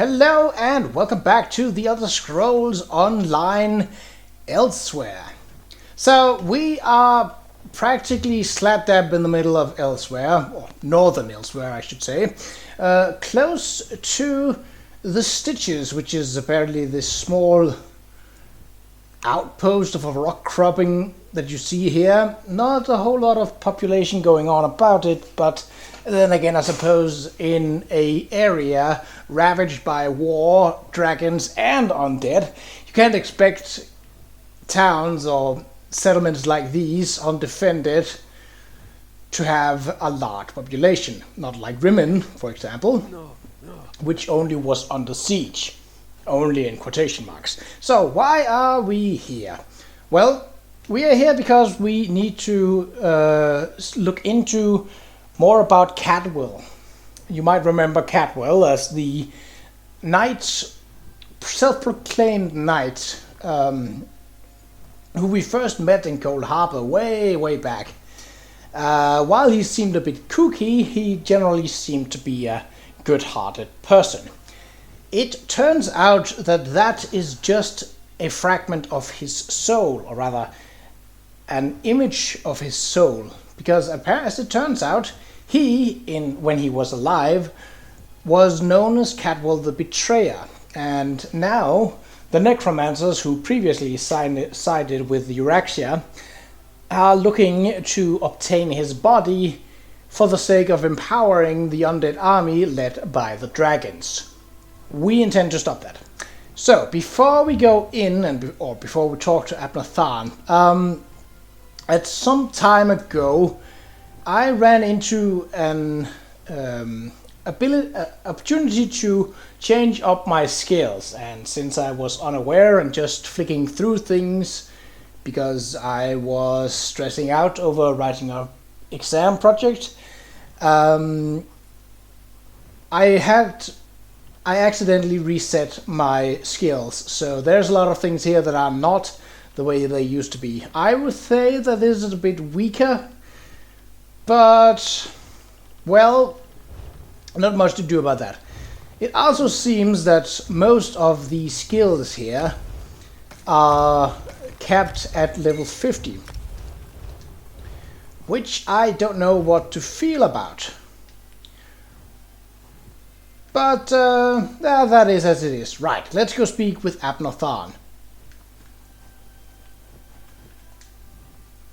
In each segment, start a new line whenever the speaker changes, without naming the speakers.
Hello and welcome back to the Elder Scrolls Online Elsweyr. So we are practically slap dab in the middle of Elsweyr, or northern Elsweyr I should say, close to the Stitches, which is apparently this small outpost of a rock cropping that you see here. Not a whole lot of population going on about it, but then again I suppose in a area ravaged by war, dragons and undead, you can't expect towns or settlements like these undefended to have a large population, not like Rimmen, for example, which only was under siege. Only in quotation marks. So why are we here? Well, we are here because we need to look into more about Cadwell. You might remember Cadwell as the knight, self-proclaimed knight, who we first met in Cold Harbor way back. While he seemed a bit kooky, he generally seemed to be a good-hearted person. It turns out that that is just a fragment of his soul, or rather, an image of his soul. Because as it turns out, he, when he was alive, was known as Cadwell the Betrayer. And now, the necromancers who previously sided with the Qa'Rajh are looking to obtain his body for the sake of empowering the undead army led by the dragons. We intend to stop that. So, before we go in, or before we talk to Abnathan, at some time ago, I ran into an opportunity to change up my skills. And since I was unaware and just flicking through things, because I was stressing out over writing an exam project, I accidentally reset my skills, so there's a lot of things here that are not the way they used to be. I would say that this is a bit weaker, but, well, not much to do about that. It also seems that most of the skills here are capped at level 50, which I don't know what to feel about. But that is as it is. Right, let's go speak with Abnathan.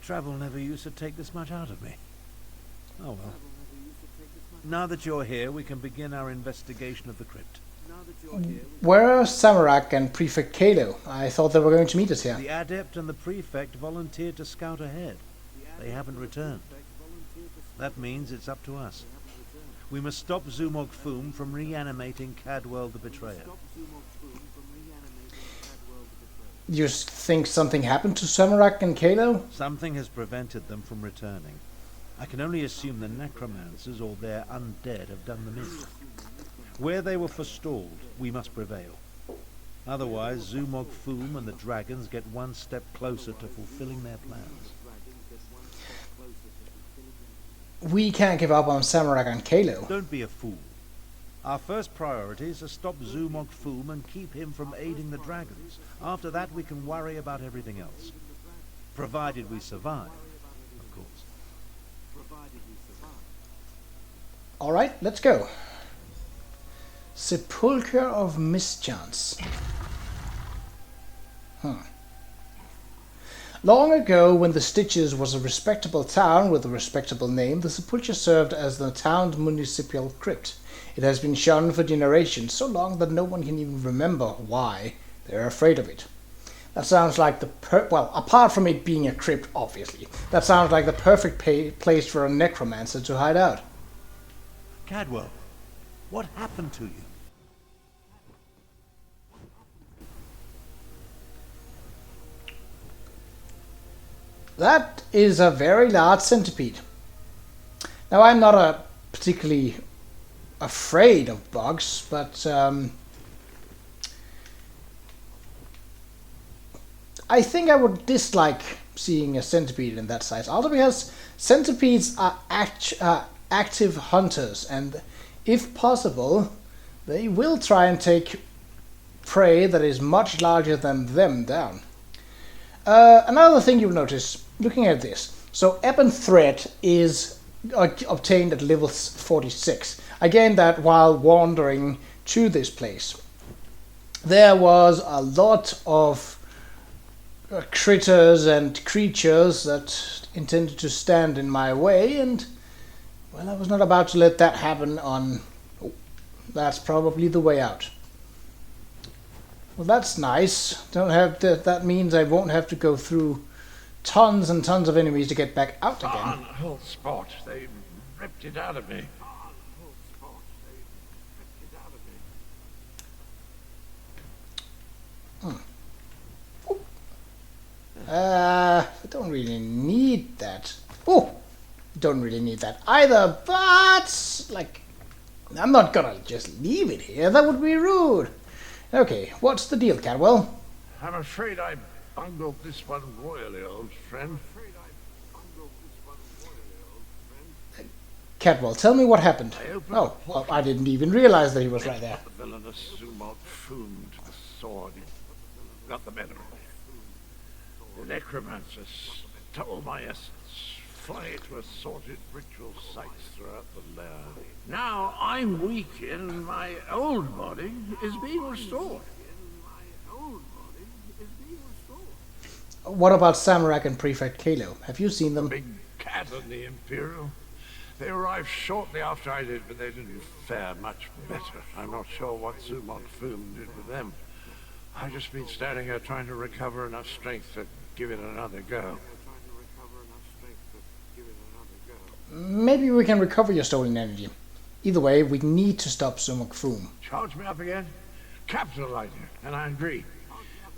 Travel never used to take this much out of me. Oh well. Now that you're here, we can begin our investigation of the crypt.
Where are Qa'Rajh and Prefect Kalo? I thought they were going to meet us here.
The Adept and the Prefect volunteered to scout ahead. They haven't returned. That means it's up to us. We must stop Zumog Foom from reanimating Cadwell the Betrayer.
You think something happened to Qa'Rajh and Kalo?
Something has prevented them from returning. I can only assume the necromancers or their undead have done them in. Where they were forestalled, we must prevail. Otherwise, Zumog Foom and the dragons get one step closer to fulfilling their plans.
We can't give up on Qa'Rajh and Kalo.
Don't be a fool. Our first priority is to stop Zumog Foom and keep him from aiding the dragons. After that, we can worry about everything else. Provided we survive, of course.
Alright, let's go. Sepulchre of Mischance. Long ago, when the Stitches was a respectable town with a respectable name, the Sepulchre served as the town's municipal crypt. It has been shunned for generations, so long that no one can even remember why they're afraid of it. That sounds like well, apart from it being a crypt, obviously, that sounds like the perfect place for a necromancer to hide out.
Cadwell, what happened to you?
That is a very large centipede. Now, I'm not particularly afraid of bugs, but I think I would dislike seeing a centipede in that size. Also because centipedes are active hunters, and if possible, they will try and take prey that is much larger than them down. Another thing you'll notice, looking at this, so Ebon Thread is obtained at level 46. Again, that while wandering to this place, there was a lot of critters and creatures that intended to stand in my way, and well, I was not about to let that happen on... Oh, that's probably the way out. Well, that's nice. Don't have to, that means I won't have to go through tons and tons of enemies to get back out again.
Whole spot. They ripped it out of me.
I don't really need that. Oh, don't really need that either, but like, I'm not gonna just leave it here. That would be rude. Okay, what's the deal, Cadwell?
I'm afraid I bungled this one royally, old friend.
Cadwell, tell me what happened. Oh, well, I didn't even realize that he was right there.
The villainous Zumot fumed the sword. Got the better of me. The necromancer stole my essence, flung it to assorted ritual sites throughout the lair. Now I'm weak and my old body is being restored.
What about Samarak and Prefect Kalo? Have you seen them?
Big cat and the Imperial. They arrived shortly after I did, but they didn't fare much better. I'm not sure what Zumot Foom did with them. I've just been standing here trying to recover enough strength to give it another go.
Maybe we can recover your stolen energy. Either way, we need to stop Zumot Foom.
Charge me up again? Capital idea, and I agree.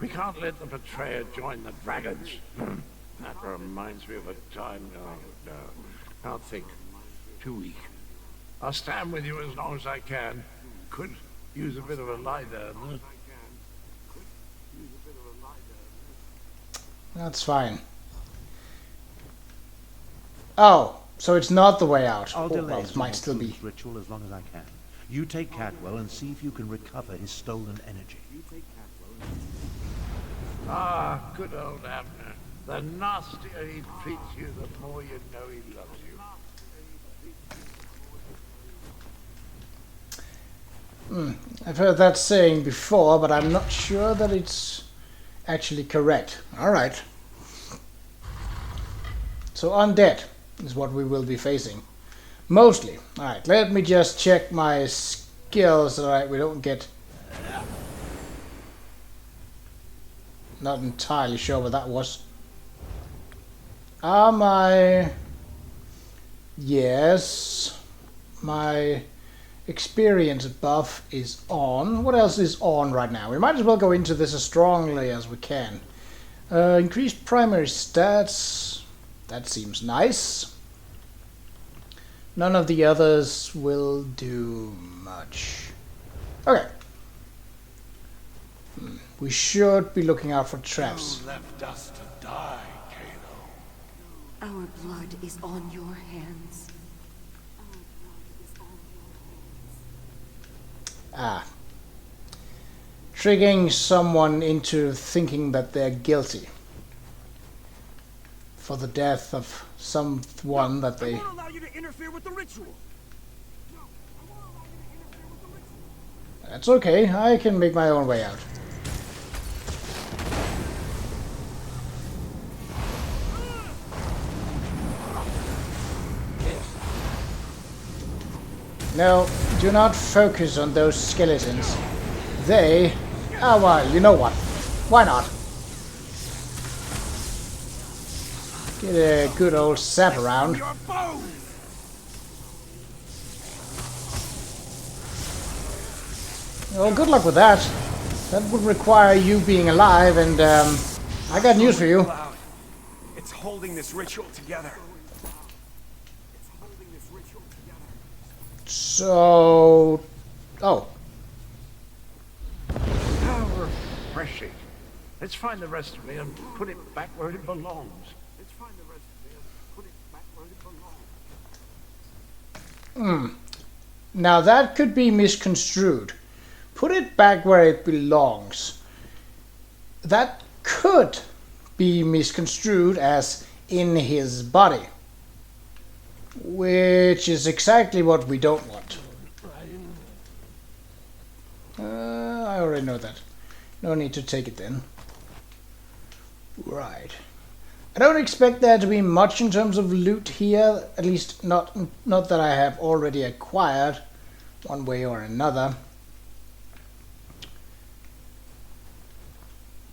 We can't let the betrayer join the dragons. That reminds me of a time... No, can't think. Too weak. I'll stand with you as long as I can. Could use a bit of a lie down.
That's fine. Oh, so it's not the way out.
I'll delay
well, it might still be.
Ritual as long as I can. You take Cadwell and see if you can recover his stolen energy.
Ah, good old Abner. The nastier he treats you, the more you know he loves you.
I've heard that saying before, but I'm not sure that it's actually correct. Alright. So undead is what we will be facing. Mostly. Alright, let me just check my skills so that we don't get... Not entirely sure what that was. My... Yes. My experience buff is on. What else is on right now? We might as well go into this as strongly as we can. Increased primary stats. That seems nice. None of the others will do much. Okay. We should be looking out for traps.
You left us to die, Kalo.
Our blood is on your hands.
Ah. Triggering someone into thinking that they're guilty for the death of someone that they...
I won't allow you to interfere with the ritual.
That's okay, I can make my own way out. No, do not focus on those skeletons. They... Ah, well, you know what? Why not? Get a good old sap around.
Your bones!
Well, good luck with that. That would require you being alive, and I got news for you.
It's holding this ritual together.
So... Oh.
How refreshing. Let's find the rest of me and put it back where it belongs.
Now that could be misconstrued. put it back where it belongs. That could be misconstrued as in his body, which is exactly what we don't want. I already know that. No need to take it then. Right. I don't expect there to be much in terms of loot here, at least not that I have already acquired one way or another.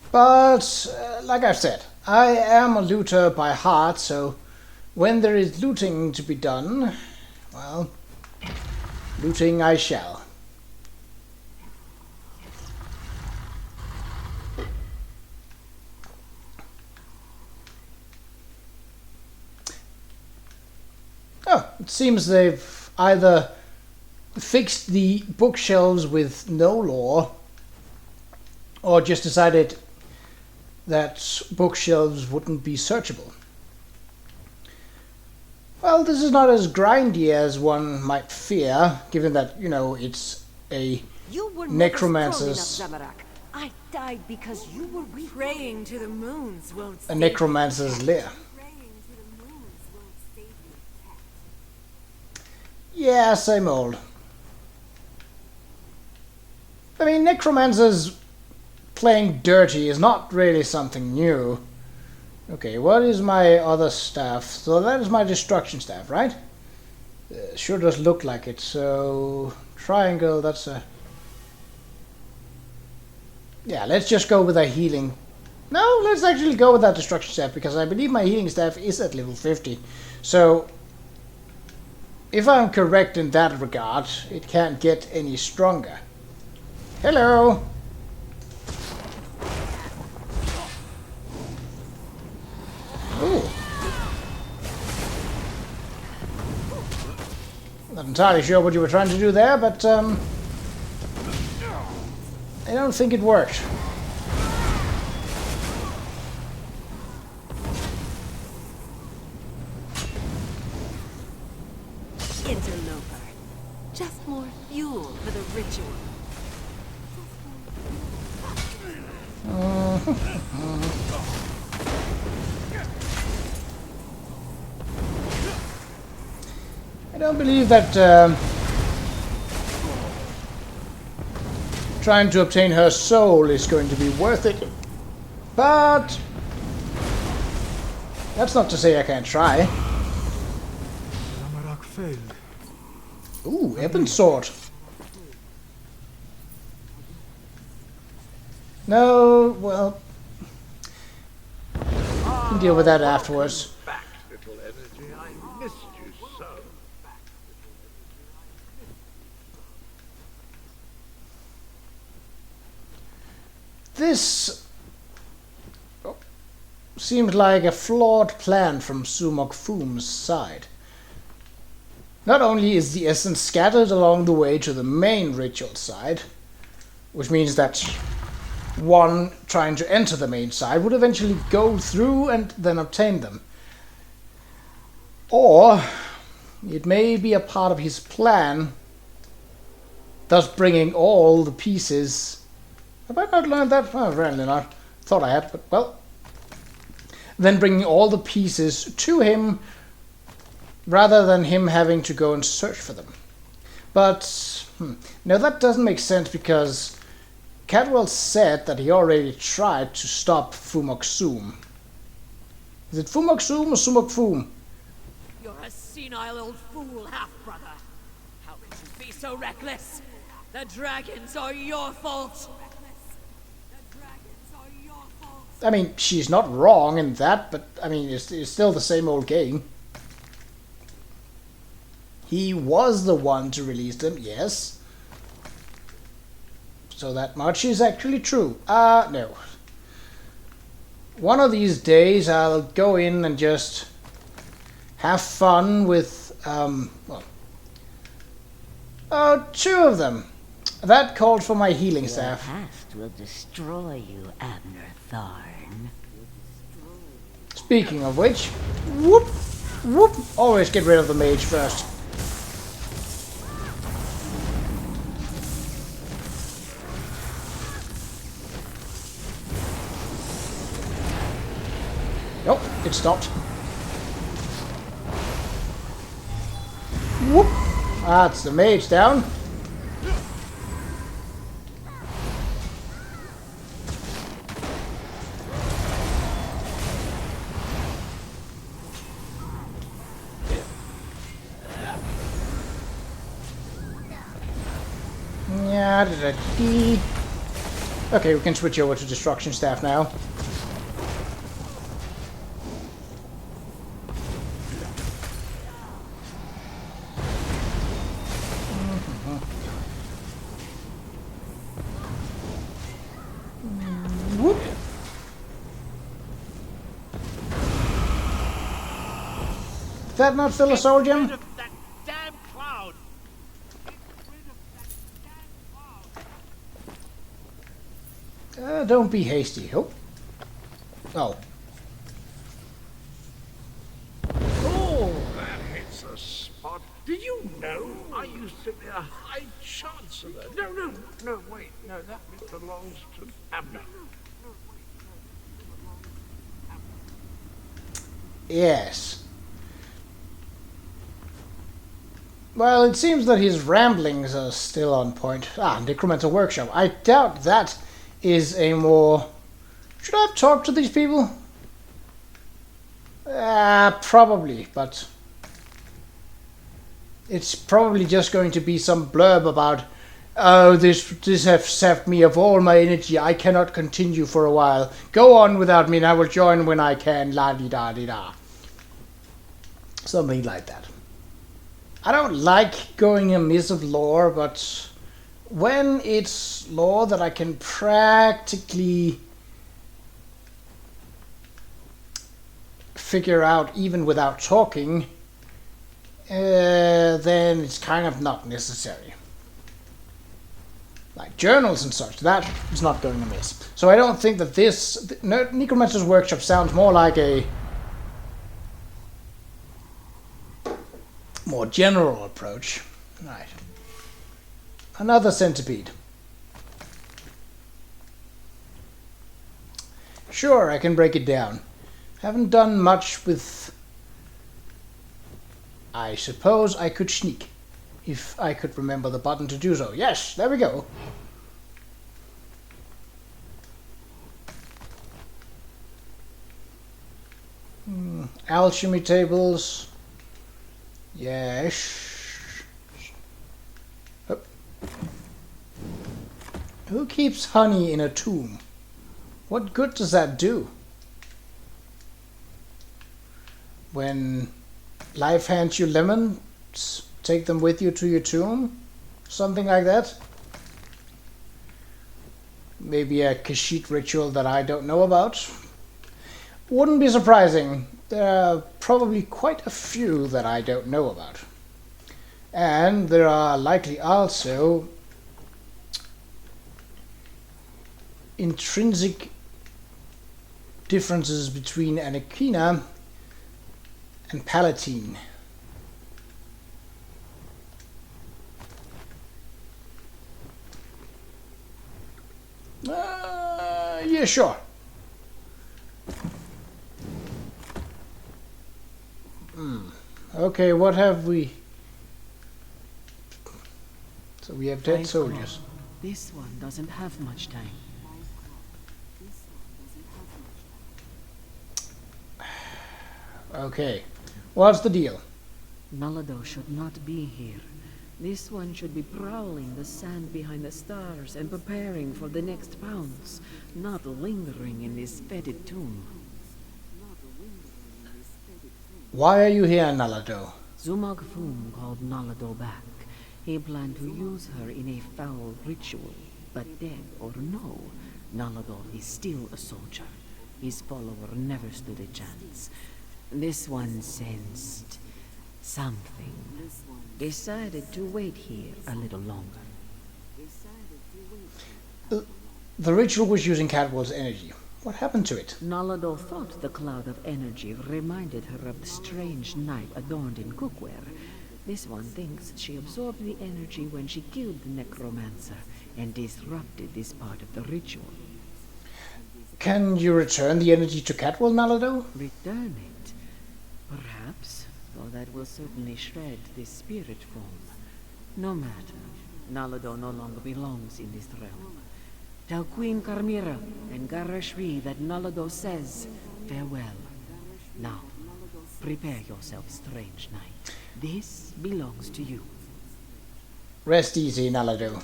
But, like I've said, I am a looter by heart, so when there is looting to be done, well, looting I shall. Oh, it seems they've either fixed the bookshelves with no lore, or just decided that bookshelves wouldn't be searchable. Well, this is not as grindy as one might fear, given that, you know, it's a necromancer's...
I died because you were weak. Praying to the moons won't
a necromancer's lair. Yeah, same old. I mean, necromancers playing dirty is not really something new. Okay, what is my other staff? So that is my destruction staff, right? Sure does look like it. So, triangle, that's a... Yeah, let's just go with a healing. No, let's actually go with that destruction staff, because I believe my healing staff is at level 50. So, if I'm correct in that regard, it can't get any stronger. Hello! Ooh. Not entirely sure what you were trying to do there, but I don't think it worked.
Interloper. Just more fuel for the ritual.
I don't believe that trying to obtain her soul is going to be worth it, but that's not to say I can't try. Ooh, Ebon Sword. No, well, we can deal with that afterwards.
Back, little energy. I missed you so.
This seems like a flawed plan from Sumok Foom's side. Not only is the essence scattered along the way to the main ritual side, which means that one trying to enter the main side would eventually go through and then obtain them. Or it may be a part of his plan, thus bringing all the pieces... Have I not learned that? Oh, apparently not. Thought I had, but well. Then bringing all the pieces to him, rather than him having to go and search for them. But, no, that doesn't make sense, because Qa'Rajh said that he already tried to stop Fumok Soom. Is it Fumok Soom or Sumok Foom?
You're a senile old fool, half-brother. How could you be so reckless? The dragons are your fault.
I mean, she's not wrong in that, but, I mean, it's still the same old game. He was the one to release them, yes. So that much is actually true. No. One of these days I'll go in and just have fun with, two of them. That called for my healing staff.
Your past will destroy you, Abner Tharn.
Speaking of which, whoop, whoop, always get rid of the mage first. it stopped. Whoop! That's the mage down. Yeah, da-da-dee. Okay, we can switch over to Destruction Staff now. Whoop. Is that not still a soul gem?
That damn cloud!
Don't be hasty. Oh. Oh.
Oh, that hits the spot. Did you know I used to be a High Chancellor? No, wait. No, that bit belongs to Abner.
Yes. Well, it seems that his ramblings are still on point. Ah, Necromancer Workshop. I doubt that is a more... Should I have talked to these people? Probably, but... It's probably just going to be some blurb about, oh, this has sapped me of all my energy. I cannot continue for a while. Go on without me and I will join when I can. La-di-da-di-da. Something like that. I don't like going amiss of lore, but when it's lore that I can practically figure out even without talking, then it's kind of not necessary. Like journals and such, that is not going amiss. So I don't think that this Necromancer's Workshop sounds more like a more general approach. Right. Another centipede. Sure, I can break it down. Haven't done much with... I suppose I could sneak. If I could remember the button to do so. Yes, there we go. Alchemy tables. Yes. Oh. Who keeps honey in a tomb? What good does that do? When life hands you lemons, take them with you to your tomb? Something like that? Maybe a Khajiit ritual that I don't know about? Wouldn't be surprising. There are probably quite a few that I don't know about. And there are likely also intrinsic differences between Anakin and Palatine. Yeah, sure. Okay, what have we? So we have dead soldiers.
This one doesn't have much time.
Okay, what's the deal?
Nalado should not be here. This one should be prowling the sand behind the stars and preparing for the next pounce, not lingering in this fetid tomb.
Why are you here, Nalado?
Zumag Fum called Nalado back. He planned to use her in a foul ritual, but dead or no, Nalado is still a soldier. His follower never stood a chance. This one sensed something. Decided to wait here a little longer.
The ritual was using Cadwell's energy. What happened to it?
Nalado thought the cloud of energy reminded her of the strange night adorned in cookware. This one thinks she absorbed the energy when she killed the necromancer and disrupted this part of the ritual.
Can you return the energy to Catwall, Nalado?
Return it. Perhaps, though that will certainly shred this spirit form. No matter. Nalado no longer belongs in this realm. Tell Queen Carmira and Qa'Rajh that Nalado says farewell. Now, prepare yourself, strange knight. This belongs to you.
Rest easy, Nalado.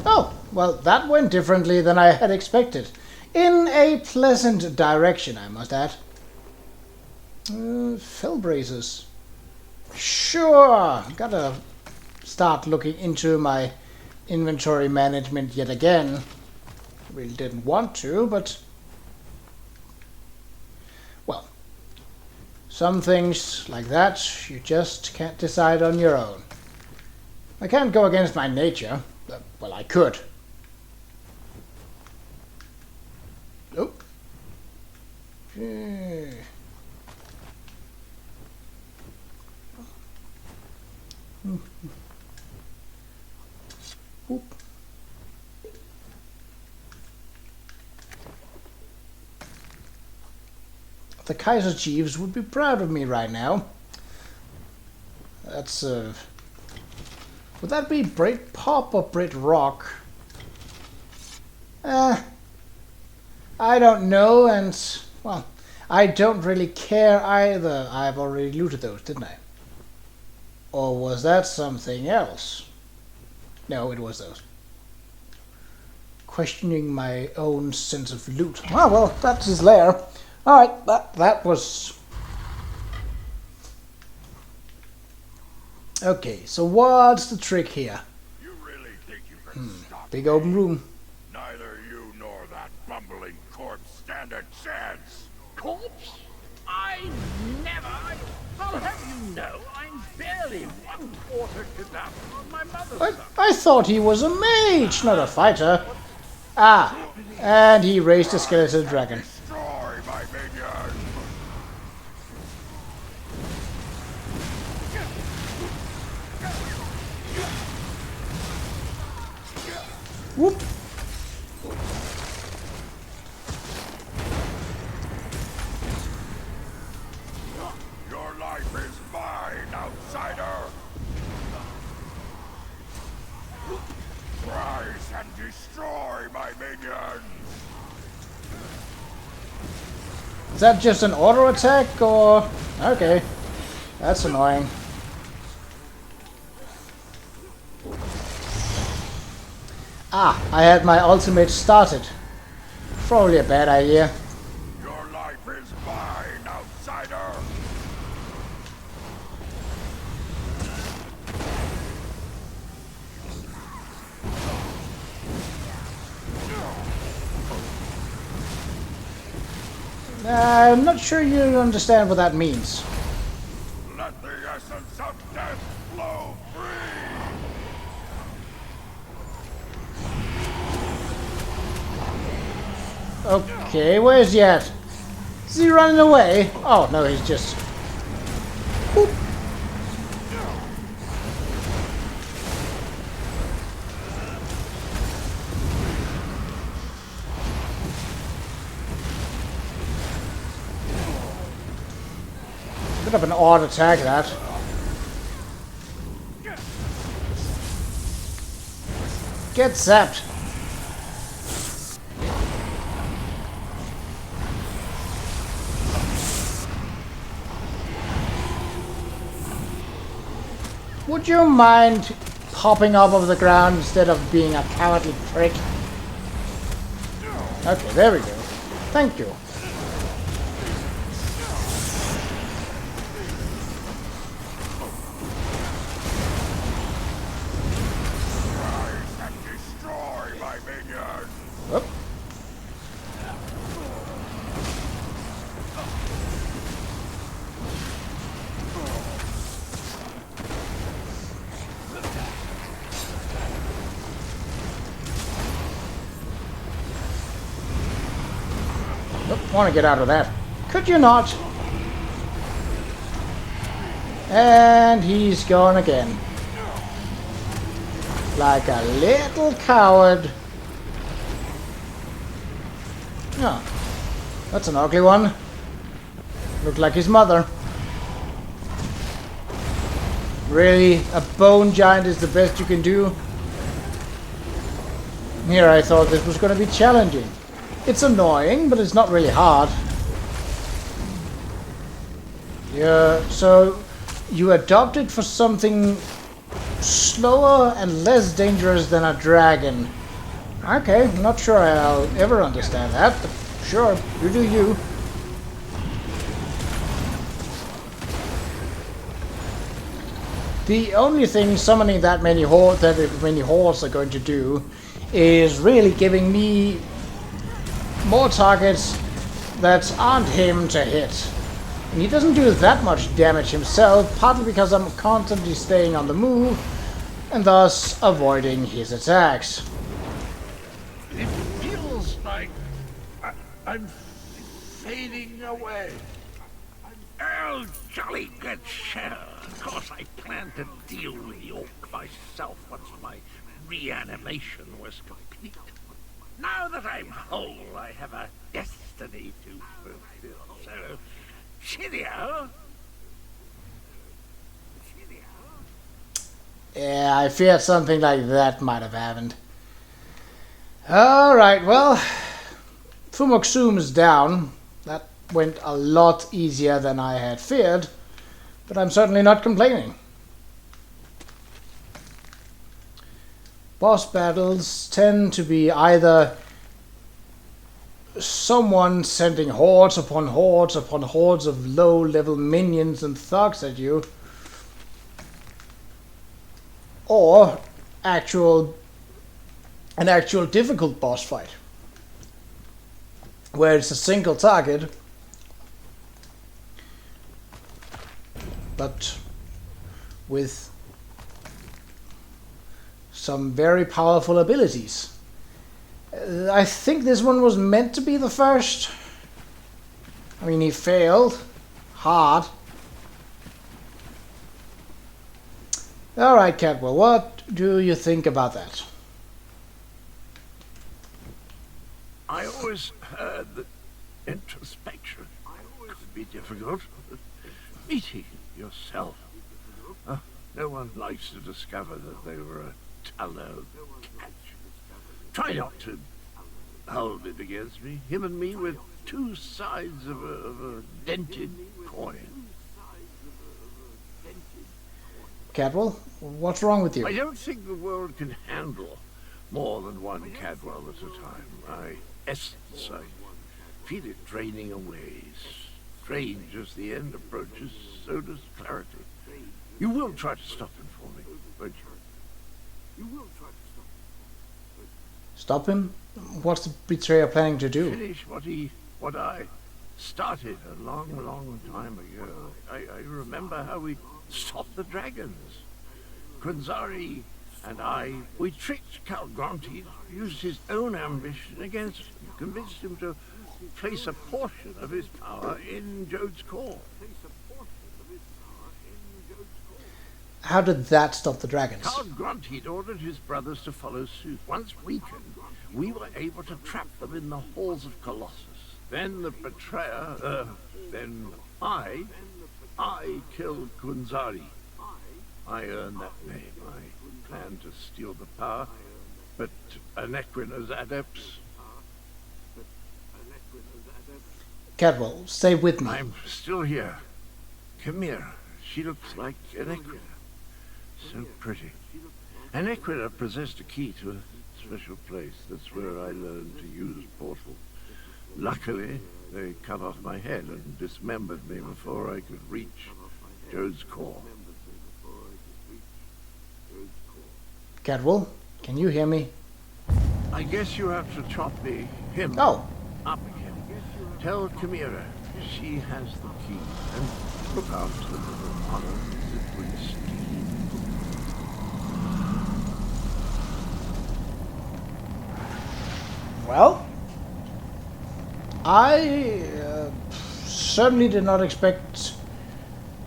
Oh, well, that went differently than I had expected. In a pleasant direction, I must add. Fell braces. Sure, gotta start looking into my inventory management yet again. Really didn't want to, but... well, some things like that you just can't decide on your own. I can't go against my nature. Well, I could. Oh. Yeah. Oop. The Kaiser Chiefs would be proud of me right now. That's would that be Brit Pop or Brit Rock? I don't know, and well, I don't really care either. I've already looted those, didn't I? Or was that something else? No, it was those. Questioning my own sense of loot. Oh, well, that's his lair. Alright, that was... okay, so what's the trick here?
You really think you can stop
Big
me?
open room.
Neither you nor that bumbling corpse stand a chance. Corpse? I never. I'll have you know, I'm barely 1/4 kidnapped on my mother's side.
I thought he was a mage, not a fighter. Ah, and he raised a skeleton dragon.
Destroy my minions.
Whoop.
Your life is mine, outsider. Rise and destroy my minions.
Is that just an auto attack or... okay, that's annoying. Ah, I had my ultimate started. Probably a bad idea.
Your life is mine, outsider.
I'm not sure you understand what that means.
Let the essence of death flow free.
Okay, where's he at? Is he running away? Oh, no, he's just... Boop. Bit of an odd attack, that. Get zapped. Would you mind popping up of the ground instead of being a cowardly prick? Okay, there we go. Thank you.
Rise and destroy my minions.
Whoop. Nope, want to get out of that. Could you not? And he's gone again. Like a little coward. Yeah, that's an ugly one. Looked like his mother. Really, a bone giant is the best you can do? Here I thought this was going to be challenging. It's annoying, but it's not really hard. Yeah, so you adopted for something slower and less dangerous than a dragon. Okay, not sure I'll ever understand that, but sure, you do you. The only thing summoning that many hordes are going to do is really giving me more targets that aren't him to hit. And he doesn't do that much damage himself, partly because I'm constantly staying on the move and thus avoiding his attacks.
It feels like I'm fading away. Oh, jolly good sir. Of course I plan to deal with the orc myself once my reanimation was complete. Now that I'm whole, I have a destiny to fulfill. So, cheerio.
Yeah, I feared something like that might have happened. Alright, well, Fumoxum is down. That went a lot easier than I had feared, but I'm certainly not complaining. Boss battles tend to be either someone sending hordes upon hordes of low-level minions and thugs at you, or an actual difficult boss fight, where it's a single target, but with some very powerful abilities. I think this one was meant to be the first. I mean, he failed hard. Alright, Catwell, what do you think about that?
I always heard that introspection could be difficult. Meeting yourself. No one likes to discover that they were a tallow catch. Try not to hold it against me. Him and me with two sides of a dented coin.
Cadwell, what's wrong with you?
I don't think the world can handle more than one Cadwell at a time. My essence, I feel it draining away. Strange as the end approaches, so does clarity. You will try to stop him for me, won't you? You will try to stop him.
Stop him? What's the betrayer planning to do?
Finish what I started a long, long time ago. I remember how we stopped the dragons. Qa'Rajh and I, we tricked Qa'Rajh, used his own ambition against him, convinced him to place a portion of his power in Jode's core.
How did that stop the dragons?
Qa'Rajh ordered his brothers to follow suit. Once weakened, we were able to trap them in the halls of Colossus. Then the betrayer, then I killed Qa'Rajh. I earned that name. I planned to steal the power, but Necromancy's adepts...
Cadwell, stay with me.
I'm still here. Qa'Rajh, she looks like an Necromancy. So pretty. An Necromancy possessed a key to a special place. That's where I learned to use portals. Luckily, they cut off my head and dismembered me before I could reach Jode's core.
Cadwell, can you hear me?
I guess you have to chop him
Oh,
up again. Tell Qa'Rajh she has the key and look after the honor that brings steam.
well, I certainly did not expect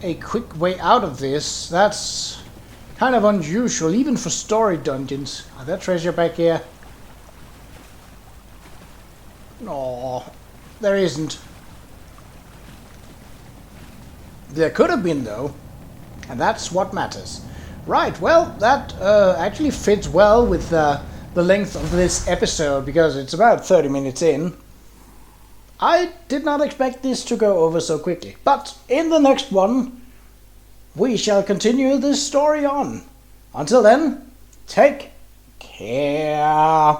a quick way out of this. That's kind of unusual, even for story dungeons. Are there treasure back here? No, there isn't. There could have been, though. And that's what matters. Right, well, that actually fits well with the length of this episode, because it's about 30 minutes in. I did not expect this to go over so quickly. But in the next one, we shall continue this story on. Until then, take care.